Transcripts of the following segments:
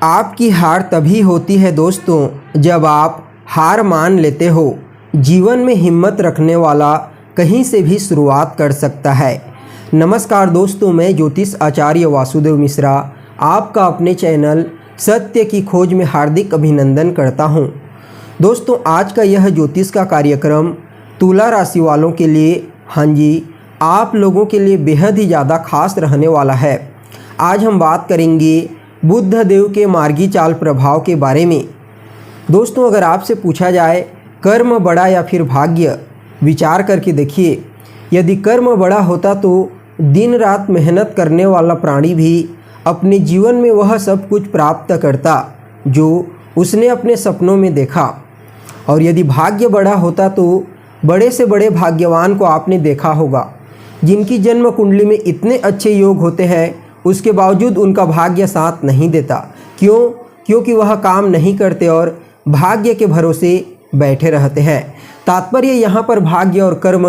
आपकी हार तभी होती है दोस्तों जब आप हार मान लेते हो। जीवन में हिम्मत रखने वाला कहीं से भी शुरुआत कर सकता है। नमस्कार दोस्तों, मैं ज्योतिष आचार्य वासुदेव मिश्रा आपका अपने चैनल सत्य की खोज में हार्दिक अभिनंदन करता हूं। दोस्तों, आज का यह ज्योतिष का कार्यक्रम तुला राशि वालों के लिए, हाँ जी, आप लोगों के लिए बेहद ही ज़्यादा खास रहने वाला है। आज हम बात करेंगे बुध देव के मार्गी चाल प्रभाव के बारे में। दोस्तों, अगर आपसे पूछा जाए कर्म बड़ा या फिर भाग्य, विचार करके देखिए। यदि कर्म बड़ा होता तो दिन रात मेहनत करने वाला प्राणी भी अपने जीवन में वह सब कुछ प्राप्त करता जो उसने अपने सपनों में देखा। और यदि भाग्य बड़ा होता तो बड़े से बड़े भाग्यवान को आपने देखा होगा, जिनकी जन्म कुंडली में इतने अच्छे योग होते हैं, उसके बावजूद उनका भाग्य साथ नहीं देता। क्यों? क्योंकि वह काम नहीं करते और भाग्य के भरोसे बैठे रहते हैं। तात्पर्य यहाँ पर भाग्य और कर्म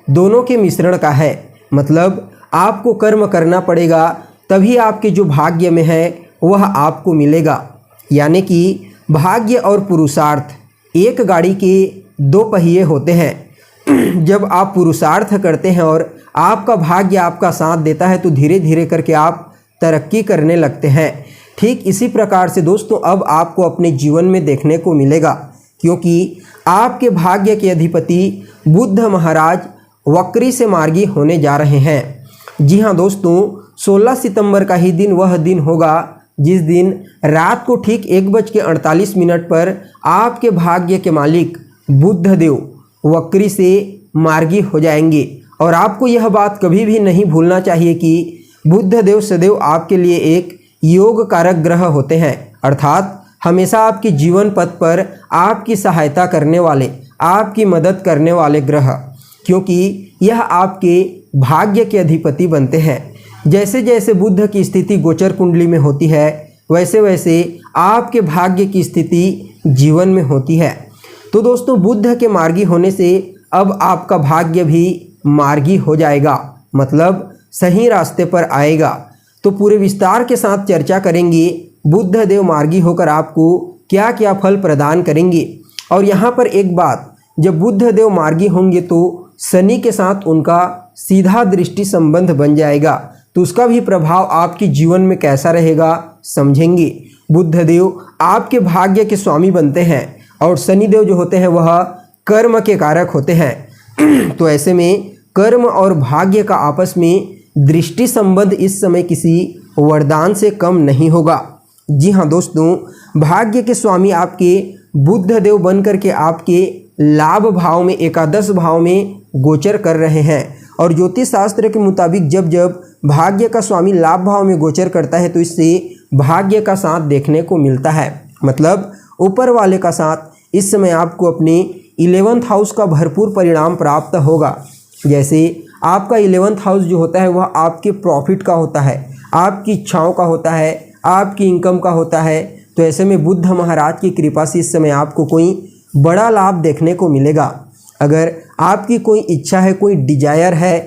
दोनों के मिश्रण का है। मतलब आपको कर्म करना पड़ेगा, तभी आपके जो भाग्य में है वह आपको मिलेगा। यानी कि भाग्य और पुरुषार्थ एक गाड़ी के दो पहिए होते हैं। जब आप पुरुषार्थ करते हैं और आपका भाग्य आपका साथ देता है तो धीरे धीरे करके आप तरक्की करने लगते हैं। ठीक इसी प्रकार से दोस्तों अब आपको अपने जीवन में देखने को मिलेगा, क्योंकि आपके भाग्य के अधिपति बुध महाराज वक्री से मार्गी होने जा रहे हैं। जी हाँ दोस्तों, 16 सितंबर का ही दिन वह दिन होगा जिस दिन रात को ठीक 1:48 पर आपके भाग्य के मालिक बुध देव वक्री से मार्गी हो जाएंगे। और आपको यह बात कभी भी नहीं भूलना चाहिए कि बुध देव सदैव आपके लिए एक योग कारक ग्रह होते हैं, अर्थात हमेशा आपके जीवन पथ पर आपकी सहायता करने वाले, आपकी मदद करने वाले ग्रह, क्योंकि यह आपके भाग्य के अधिपति बनते हैं। जैसे जैसे बुध की स्थिति गोचर कुंडली में होती है, वैसे वैसे आपके भाग्य की स्थिति जीवन में होती है। तो दोस्तों, बुध के मार्गी होने से अब आपका भाग्य भी मार्गी हो जाएगा, मतलब सही रास्ते पर आएगा। तो पूरे विस्तार के साथ चर्चा करेंगे बुध देव मार्गी होकर आपको क्या क्या फल प्रदान करेंगे। और यहाँ पर एक बात, जब बुध देव मार्गी होंगे तो शनि के साथ उनका सीधा दृष्टि संबंध बन जाएगा, तो उसका भी प्रभाव आपके जीवन में कैसा रहेगा समझेंगे। बुध देव आपके भाग्य के स्वामी बनते हैं और शनि देव जो होते हैं वह कर्म के कारक होते हैं। तो ऐसे में कर्म और भाग्य का आपस में दृष्टि संबंध इस समय किसी वरदान से कम नहीं होगा। जी हाँ दोस्तों, भाग्य के स्वामी आपके बुध देव बन करके आपके लाभ भाव में, एकादश भाव में गोचर कर रहे हैं। और ज्योतिष शास्त्र के मुताबिक जब जब भाग्य का स्वामी लाभ भाव में गोचर करता है तो इससे भाग्य का साथ देखने को मिलता है। मतलब ऊपर वाले का साथ इस समय आपको अपने 11th हाउस का भरपूर परिणाम प्राप्त होगा। जैसे आपका 11th हाउस जो होता है वह आपके प्रॉफिट का होता है, आपकी इच्छाओं का होता है, आपकी इनकम का होता है। तो ऐसे में बुध महाराज की कृपा से इस समय आपको कोई बड़ा लाभ देखने को मिलेगा। अगर आपकी कोई इच्छा है, कोई डिजायर है,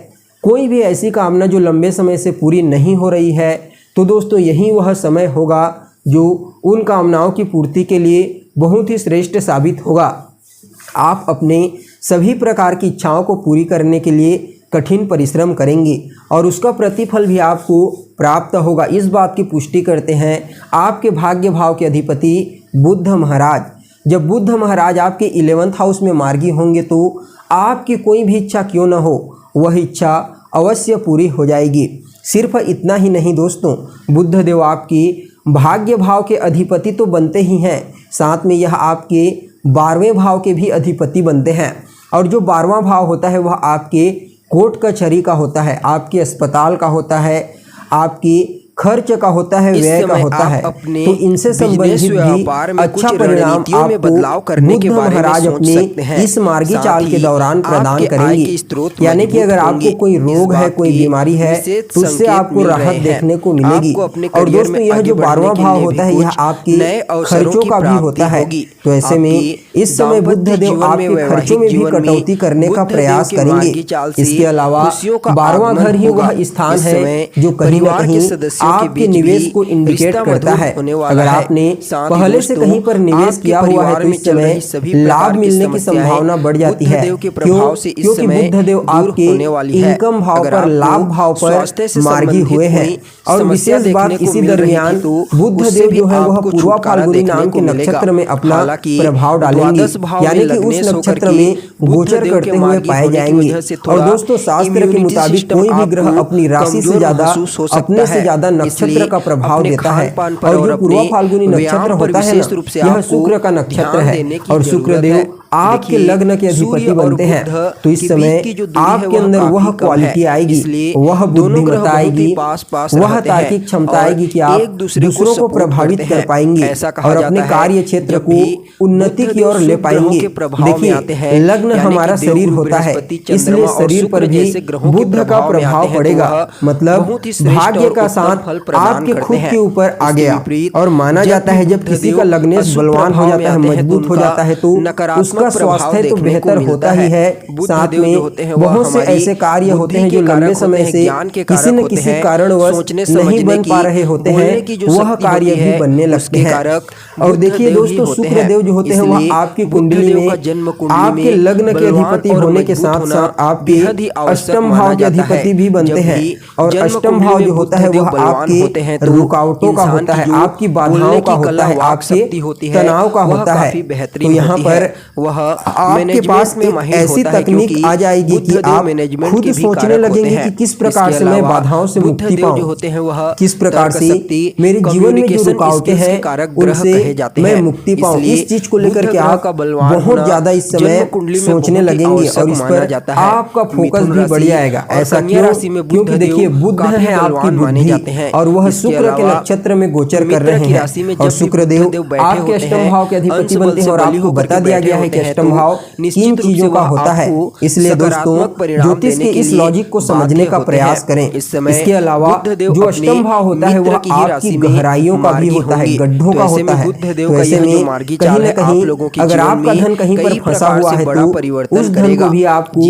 कोई भी ऐसी कामना जो लंबे समय से पूरी नहीं हो रही है, तो दोस्तों यही वह समय होगा जो उन कामनाओं की पूर्ति के लिए बहुत ही श्रेष्ठ साबित होगा। आप अपने सभी प्रकार की इच्छाओं को पूरी करने के लिए कठिन परिश्रम करेंगे और उसका प्रतिफल भी आपको प्राप्त होगा। इस बात की पुष्टि करते हैं आपके भाग्य भाव के अधिपति बुध महाराज। जब बुध महाराज आपके 11th हाउस में मार्गी होंगे तो आपकी कोई भी इच्छा क्यों न हो, वह इच्छा अवश्य पूरी हो जाएगी। सिर्फ इतना ही नहीं दोस्तों, बुध देव आपकी भाग्य भाव के अधिपति तो बनते ही हैं, साथ में यह आपके 12वें भाव के भी अधिपति बनते हैं। और जो 12वां भाव होता है वह आपके कोर्ट कचहरी का होता है, आपके अस्पताल का होता है, आपकी खर्च का होता है, व्यय का होता है। तो इनसे संबंधित भी अच्छा परिणाम आपको बुध महाराज अपने इस मार्गी चाल के दौरान प्रदान करेंगे। यानी कि अगर आपको कोई रोग है, कोई बीमारी है, तो उससे आपको राहत देखने को मिलेगी। और दोस्तों यह जो 12वां भाव होता है यह आपके खर्चों का भी होता है। तो ऐसे में इस समय बुध देव आपके खर्चों में भी कटौती करने का प्रयास करेंगे। इसके अलावा 12वां घर ही वह स्थान है जो कहीं न कहीं आपके निवेश को इंडिकेट करता है। अगर आपने पहले से कहीं पर निवेश किया हुआ है तो इस समय लाभ मिलने की संभावना बढ़ जाती है। क्योंकि बुध देव आपके इनकम भाव पर, लाभ भाव पर मार्गी हुए हैं। और विशेष बात इसी दरमियान बुध देव जो है वह पूर्वा फाल्गुनी नाम के नक्षत्र में अपना प्रभाव डालेंगे, यानी कि उस नक्षत्र में गोचर करते हुए पाए जाएंगे। और दोस्तों, शास्त्र के मुताबिक कोई भी ग्रह अपनी राशि से ज्यादा, अपने से ज्यादा नक्षत्र का प्रभाव देता है। और जो पूर्वा फाल्गुनी नक्षत्र होता है ना, यह शुक्र का नक्षत्र है और शुक्र देव आपके लग्न के अधिपति बनते हैं। तो इस समय आपके अंदर वह क्वालिटी आएगी, वह बुद्धिमत्ता आएगी, वह तार्किक क्षमता आएगी कि आप दूसरों को प्रभावित कर पाएंगे और अपने कार्य क्षेत्र को उन्नति की ओर ले पाएंगे। देखिए, लग्न हमारा शरीर होता है, इसलिए शरीर पर भी बुध का प्रभाव पड़ेगा। मतलब भाग्य का साथ आपके खुद के ऊपर आ गया। और माना जाता है जब किसी का लग्नेश बलवान हो जाता है, मजबूत हो जाता है, तो उसका स्वास्थ्य तो बेहतर होता ही है। साथ में बहुत से ऐसे कार्य होते हैं जो लंबे समय से किसी न किसी कारणवश नहीं बन पा रहे होते हैं, वह कार्य भी बनने लगते हैं। और देखिए दोस्तों, शुक्र देव जो होते हैं वह आपकी कुंडली में आपके लग्न के अधिपति होने के साथ साथ आपके अष्टम भाव के अधिपति भी बनते हैं। और अष्टम भाव जो होता है वह आपके रुकावटों का होता है, आपकी बाधाओं का होता है, आपके तनाव का होता है। तो यहाँ पर आपके पास एक ऐसी तकनीक आ जाएगी कि आप खुद सोचने लगेंगे कि किस प्रकार से मैं बाधाओं से मुक्ति पाऊं, किस प्रकार से मेरे जीवन में जो रुकावटें हैं उनसे मैं मुक्ति पाऊं। इस चीज को लेकर के आप बहुत ज्यादा इस समय सोचने लगेंगे और इस पर आपका फोकस भी बढ़ जाएगा। ऐसा क्यों? क्योंकि देखिए, बुध है आपकी बुद्धि और वह शुक्र के नक्षत्र में गोचर कर रहे हैं। और शुक्र देव आपके अष्टम भाव के अधिपति बनते हैं। और आपको बता दिया गया है कि अष्टम भाव किन चीजों का होता है। इसलिए दोस्तों, ज्योतिष के इस लॉजिक को समझने का प्रयास करें। इसके अलावा जो अष्टम भाव होता है वह आपकी गहराइयों का भी होता है, गड्ढों का होता है। तो ऐसे में कहीं न कहीं अगर आपका धन कहीं पर फंसा हुआ है तो उस धन को भी आपको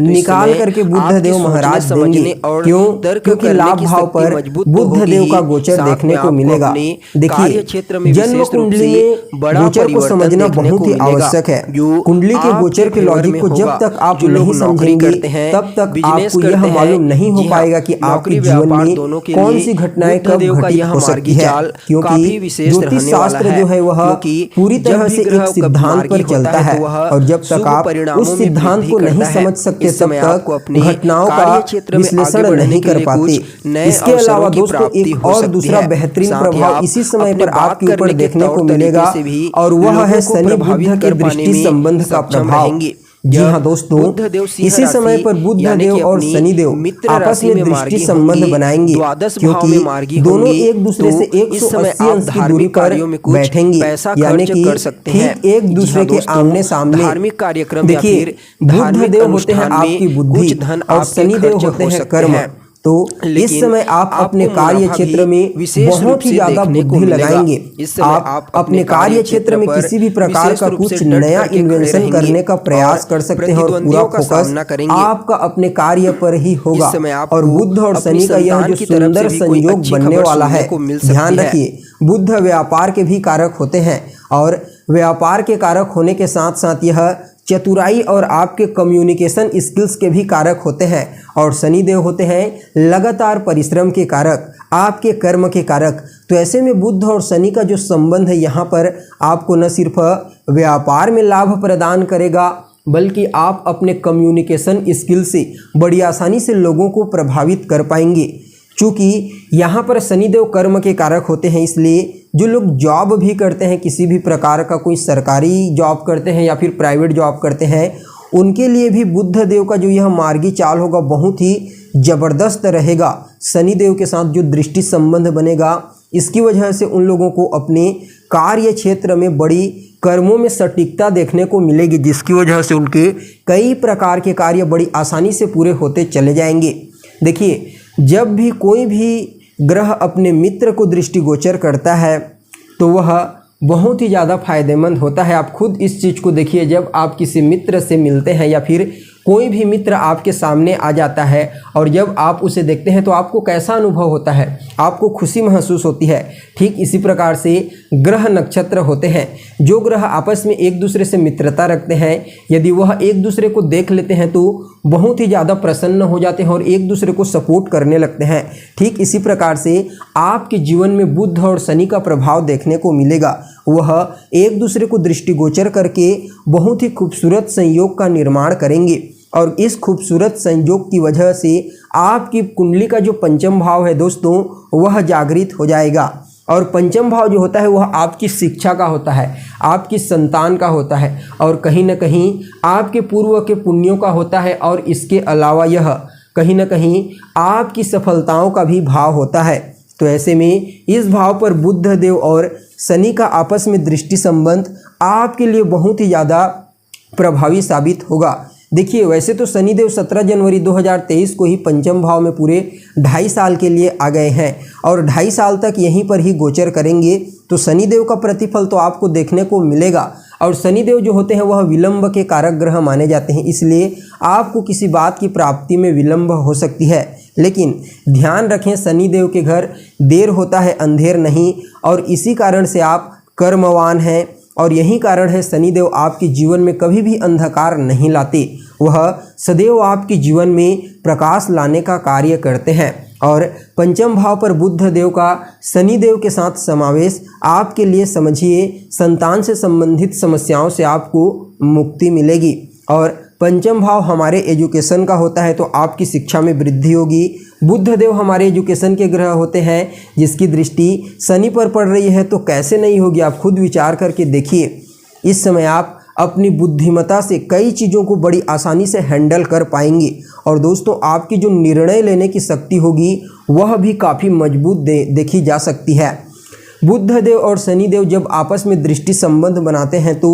निकाल करके बुध देव महाराज देंगे। क्यों? क्योंकि लाभ भाव पर बुध देव का गोचर देखने को मिलेगा। देखिए, जन्म कुंडली में गोचर को समझना बहुत ही आवश्यक है। कुंडली के गोचर के लॉजिक को जब तक आप नहीं समझेंगे तब तक आपको यह मालूम नहीं हो पाएगा कि आपके जीवन में कौन सी घटनाएं कब घटित हो सकती है। क्योंकि ज्योतिष शास्त्र जो है वह पूरी तरह से एक सिद्धांत पर चलता है और जब तक आप उस सिद्धांत को नहीं समझ सकते तब तक घटनाओं का विश्लेषण नहीं कर पाते। इसके अलावा दोस्तों, एक और दूसरा बेहतरीन प्रभाव इसी समय पर आपके ऊपर देखने को मिलेगा और वह है शनि बुध के दृष्टि संबंध का प्रभाव। जी हाँ दोस्तों, इसी समय पर बुध देव और शनि देव आपस में दृष्टि संबंध बनाएंगे। क्योंकि दोनों एक दूसरे से 180 अंश की दूरी पर बैठेंगे, यानी कि ठीक एक दूसरे के आमने सामने। देखिए, बुध देव होते हैं आपकी बुद्धि और शनि देव होते हैं कर्म। तो इस समय आप अपने कार्य क्षेत्र में बहुत ही ज्यादा बुद्धि लगाएंगे। आप अपने कार्य क्षेत्र में किसी भी प्रकार का कुछ नया इन्वेंशन करने का प्रयास कर सकते हैं और पूरा फोकस आपका अपने कार्य पर ही होगा। और बुध और शनि का यह जो सुंदर संयोग बनने वाला है, ध्यान रखिए, बुध व्यापार के भी कारक होते हैं और व्यापार के कारक होने के साथ साथ यह चतुराई और आपके कम्युनिकेशन स्किल्स के भी कारक होते हैं। और शनि देव होते हैं लगातार परिश्रम के कारक, आपके कर्म के कारक। तो ऐसे में बुध और शनि का जो संबंध है यहाँ पर आपको न सिर्फ व्यापार में लाभ प्रदान करेगा बल्कि आप अपने कम्युनिकेशन स्किल से बड़ी आसानी से लोगों को प्रभावित कर पाएंगे। चूँकि यहाँ पर शनिदेव कर्म के कारक होते हैं, इसलिए जो लोग जॉब भी करते हैं, किसी भी प्रकार का कोई सरकारी जॉब करते हैं या फिर प्राइवेट जॉब करते हैं, उनके लिए भी बुध देव का जो यह मार्गी चाल होगा बहुत ही ज़बरदस्त रहेगा। शनिदेव के साथ जो दृष्टि संबंध बनेगा, इसकी वजह से उन लोगों को अपने कार्य क्षेत्र में बड़ी कर्मों में सटीकता देखने को मिलेगी, जिसकी वजह से उनके कई प्रकार के कार्य बड़ी आसानी से पूरे होते चले जाएंगे। देखिए, जब भी कोई भी ग्रह अपने मित्र को दृष्टिगोचर करता है तो वह बहुत ही ज़्यादा फायदेमंद होता है। आप खुद इस चीज़ को देखिए, जब आप किसी मित्र से मिलते हैं या फिर कोई भी मित्र आपके सामने आ जाता है और जब आप उसे देखते हैं तो आपको कैसा अनुभव होता है, आपको खुशी महसूस होती है। ठीक इसी प्रकार से ग्रह नक्षत्र होते हैं। जो ग्रह आपस में एक दूसरे से मित्रता रखते हैं, यदि वह एक दूसरे को देख लेते हैं तो बहुत ही ज़्यादा प्रसन्न हो जाते हैं और एक दूसरे को सपोर्ट करने लगते हैं। ठीक इसी प्रकार से आपके जीवन में बुध और शनि का प्रभाव देखने को मिलेगा। वह एक दूसरे को दृष्टिगोचर करके बहुत ही खूबसूरत संयोग का निर्माण करेंगे और इस खूबसूरत संयोग की वजह से आपकी कुंडली का जो पंचम भाव है दोस्तों, वह जागृत हो जाएगा। और पंचम भाव जो होता है वह आपकी शिक्षा का होता है, आपकी संतान का होता है और कहीं न कहीं आपके पूर्व के पुण्यों का होता है। और इसके अलावा यह कहीं न कहीं आपकी सफलताओं का भी भाव होता है। तो ऐसे में इस भाव पर बुध देव और शनि का आपस में दृष्टि संबंध आपके लिए बहुत ही ज़्यादा प्रभावी साबित होगा। देखिए, वैसे तो शनिदेव 17 जनवरी 2023 को ही पंचम भाव में पूरे 2.5 साल के लिए आ गए हैं और 2.5 साल तक यहीं पर ही गोचर करेंगे। तो शनिदेव का प्रतिफल तो आपको देखने को मिलेगा। और शनिदेव जो होते हैं वह विलंब के कारक ग्रह माने जाते हैं, इसलिए आपको किसी बात की प्राप्ति में विलंब हो सकती है। लेकिन ध्यान रखें, शनिदेव के घर देर होता है अंधेर नहीं, और इसी कारण से आप कर्मवान हैं। और यही कारण है शनिदेव आपके जीवन में कभी भी अंधकार नहीं लाते, वह सदैव आपके जीवन में प्रकाश लाने का कार्य करते हैं। और पंचम भाव पर बुध देव का शनिदेव के साथ समावेश आपके लिए समझिए संतान से संबंधित समस्याओं से आपको मुक्ति मिलेगी। और पंचम भाव हमारे एजुकेशन का होता है तो आपकी शिक्षा में वृद्धि होगी। बुध देव हमारे एजुकेशन के ग्रह होते हैं, जिसकी दृष्टि शनि पर पड़ रही है तो कैसे नहीं होगी, आप खुद विचार करके देखिए। इस समय आप अपनी बुद्धिमत्ता से कई चीज़ों को बड़ी आसानी से हैंडल कर पाएंगे और दोस्तों आपकी जो निर्णय लेने की शक्ति होगी वह भी काफ़ी मजबूत देखी जा सकती है। बुध देव और शनिदेव जब आपस में दृष्टि संबंध बनाते हैं तो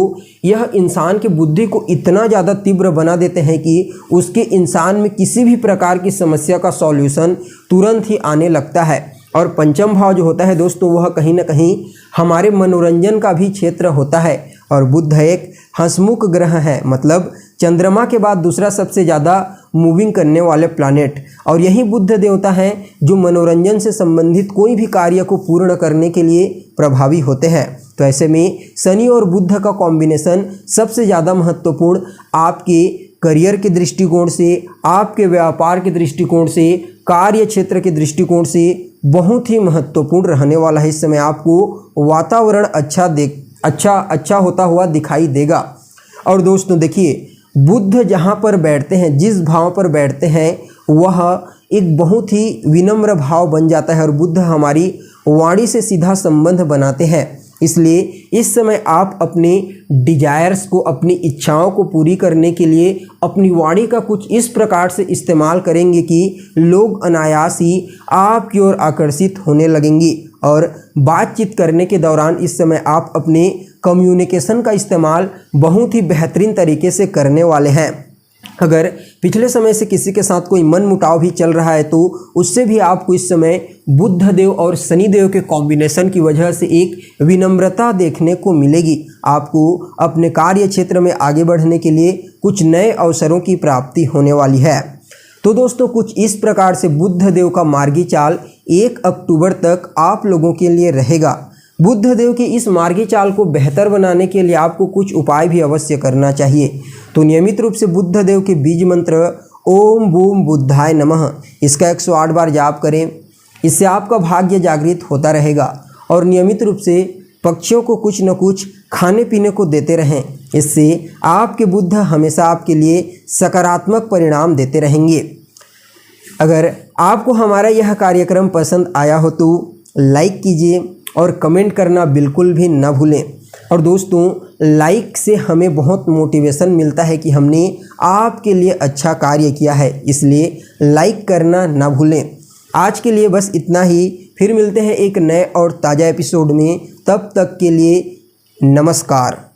यह इंसान की बुद्धि को इतना ज़्यादा तीव्र बना देते हैं कि उसके इंसान में किसी भी प्रकार की समस्या का सॉल्यूशन तुरंत ही आने लगता है। और पंचम भाव जो होता है दोस्तों वह कहीं ना कहीं हमारे मनोरंजन का भी क्षेत्र होता है। और बुध एक हंसमुख ग्रह है, मतलब चंद्रमा के बाद दूसरा सबसे ज़्यादा मूविंग करने वाले प्लैनेट। और यही बुध देवता हैं जो मनोरंजन से संबंधित कोई भी कार्य को पूर्ण करने के लिए प्रभावी होते हैं। तो ऐसे में शनि और बुध का कॉम्बिनेशन सबसे ज़्यादा महत्वपूर्ण आपके करियर के दृष्टिकोण से, आपके व्यापार के दृष्टिकोण से, कार्य क्षेत्र के दृष्टिकोण से बहुत ही महत्वपूर्ण रहने वाला है। इस समय आपको वातावरण अच्छा होता हुआ दिखाई देगा। और दोस्तों देखिए, बुध जहाँ पर बैठते हैं, जिस भाव पर बैठते हैं, वह एक बहुत ही विनम्र भाव बन जाता है और बुध हमारी वाणी से सीधा संबंध बनाते हैं। इसलिए इस समय आप अपने डिजायर्स को, अपनी इच्छाओं को पूरी करने के लिए अपनी वाणी का कुछ इस प्रकार से इस्तेमाल करेंगे कि लोग अनायास ही आपकी ओर आकर्षित होने लगेंगे। और बातचीत करने के दौरान इस समय आप अपने कम्युनिकेशन का इस्तेमाल बहुत ही बेहतरीन तरीके से करने वाले हैं। अगर पिछले समय से किसी के साथ कोई मनमुटाव भी चल रहा है तो उससे भी आपको इस समय बुध देव और शनिदेव के कॉम्बिनेशन की वजह से एक विनम्रता देखने को मिलेगी। आपको अपने कार्य क्षेत्र में आगे बढ़ने के लिए कुछ नए अवसरों की प्राप्ति होने वाली है। तो दोस्तों कुछ इस प्रकार से बुध देव का मार्गी चाल 1 अक्टूबर तक आप लोगों के लिए रहेगा। बुध देव की इस मार्गी चाल को बेहतर बनाने के लिए आपको कुछ उपाय भी अवश्य करना चाहिए। तो नियमित रूप से बुध देव के बीज मंत्र ओम बूम बुद्धाय नमः, इसका 108 बार जाप करें। इससे आपका भाग्य जागृत होता रहेगा। और नियमित रूप से पक्षियों को कुछ न कुछ खाने पीने को देते रहें, इससे आपके बुध हमेशा आपके लिए सकारात्मक परिणाम देते रहेंगे। अगर आपको हमारा यह कार्यक्रम पसंद आया हो तो लाइक कीजिए और कमेंट करना बिल्कुल भी ना भूलें। और दोस्तों लाइक से हमें बहुत मोटिवेशन मिलता है कि हमने आपके लिए अच्छा कार्य किया है, इसलिए लाइक करना ना भूलें। आज के लिए बस इतना ही, फिर मिलते हैं एक नए और ताज़ा एपिसोड में। तब तक के लिए नमस्कार।